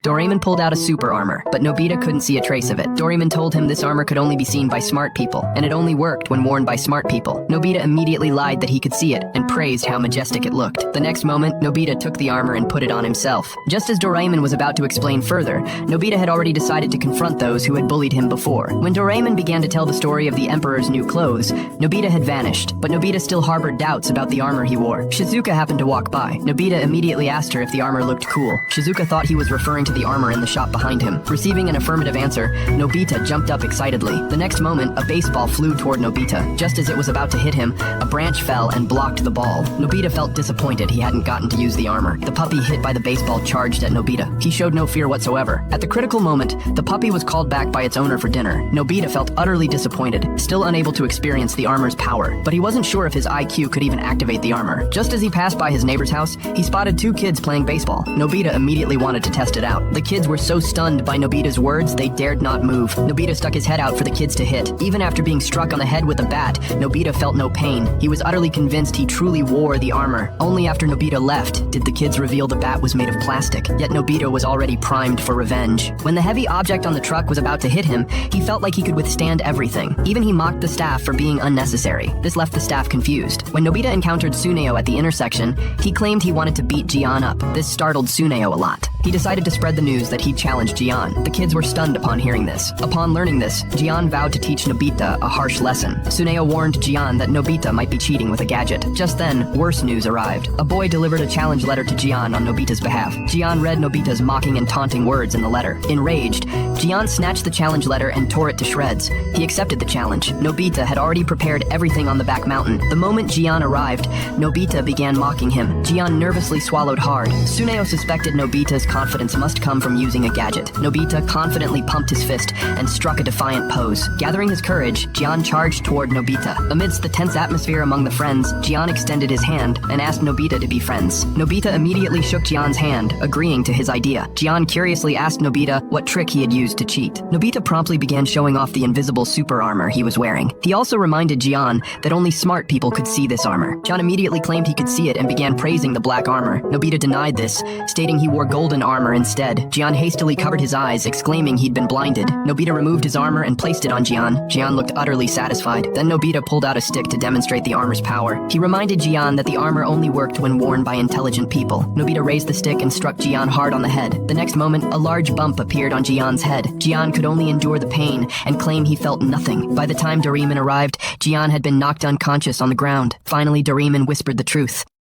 Doraemon pulled out a super armor, but Nobita couldn't see a trace of it. Doraemon told him this armor could only be seen by smart people, and it only worked when worn by smart people. Nobita immediately lied that he could see it, and praised how majestic it looked. The next moment, Nobita took the armor and put it on himself. Just as Doraemon was about to explain further, Nobita had already decided to confront those who had bullied him before. When Doraemon began to tell the story of the Emperor's new clothes, Nobita had vanished, but Nobita still harbored doubts about the armor he wore. Shizuka happened to walk by. Nobita immediately asked her if the armor looked cool. Shizuka thought he was referring to the armor in the shop behind him. Receiving an affirmative answer, Nobita jumped up excitedly. The next moment, a baseball flew toward Nobita. Just as it was about to hit him, a branch fell and blocked the ball. Nobita felt disappointed he hadn't gotten to use the armor. The puppy hit by the baseball charged at Nobita. He showed no fear whatsoever. At the critical moment, the puppy was called back by its owner for dinner. Nobita felt utterly disappointed, still unable to experience the armor's power. But he wasn't sure if his IQ could even activate the armor. Just as he passed by his neighbor's house, he spotted two kids playing baseball. Nobita immediately wanted to test it out. The kids were so stunned by Nobita's words, they dared not move. Nobita stuck his head out for the kids to hit. Even after being struck on the head with a bat, Nobita felt no pain. He was utterly convinced he truly wore the armor. Only after Nobita left did the kids reveal the bat was made of plastic. Yet Nobita was already primed for revenge. When the heavy object on the truck was about to hit him, he felt like he could withstand everything. Even he mocked the staff for being unnecessary. This left the staff confused. When Nobita encountered Tsuneo at the intersection, he claimed he wanted to beat Gian up. This startled Tsuneo a lot. He decided to spread the news that he'd challenged Gian. The kids were stunned upon hearing this. Upon learning this, Gian vowed to teach Nobita a harsh lesson. Tsuneo warned Gian that Nobita might be cheating with a gadget. Just then, worse news arrived. A boy delivered a challenge letter to Gian on Nobita's behalf. Gian read Nobita's mocking and taunting words in the letter. Enraged, Gian snatched the challenge letter and tore it to shreds. He accepted the challenge. Nobita had already prepared everything on the back mountain. The moment Gian arrived, Nobita began mocking him. Gian nervously swallowed hard. Tsuneo suspected Nobita's confidence must come from using a gadget. Nobita confidently pumped his fist and struck a defiant pose. Gathering his courage, Gian charged toward Nobita. Amidst the tense atmosphere among the friends, Gian extended his hand and asked Nobita to be friends. Nobita immediately shook Gian's hand, agreeing to his idea. Gian curiously asked Nobita what trick he had used to cheat. Nobita promptly began showing off the invisible super armor he was wearing. He also reminded Gian that only smart people could see this armor. Gian immediately claimed he could see it and began praising the black armor. Nobita denied this, stating he wore golden armor instead. Gian hastily covered his eyes, exclaiming he'd been blinded. Nobita removed his armor and placed it on Gian. Gian looked utterly satisfied. Then Nobita pulled out a stick to demonstrate the armor's power. He reminded Gian that the armor only worked when worn by intelligent people. Nobita raised the stick and struck Gian hard on the head. The next moment, a large bump appeared on Gian's head. Gian could only endure the pain and claim he felt nothing. By the time Doraemon arrived, Gian had been knocked unconscious on the ground. Finally, Doraemon whispered the truth.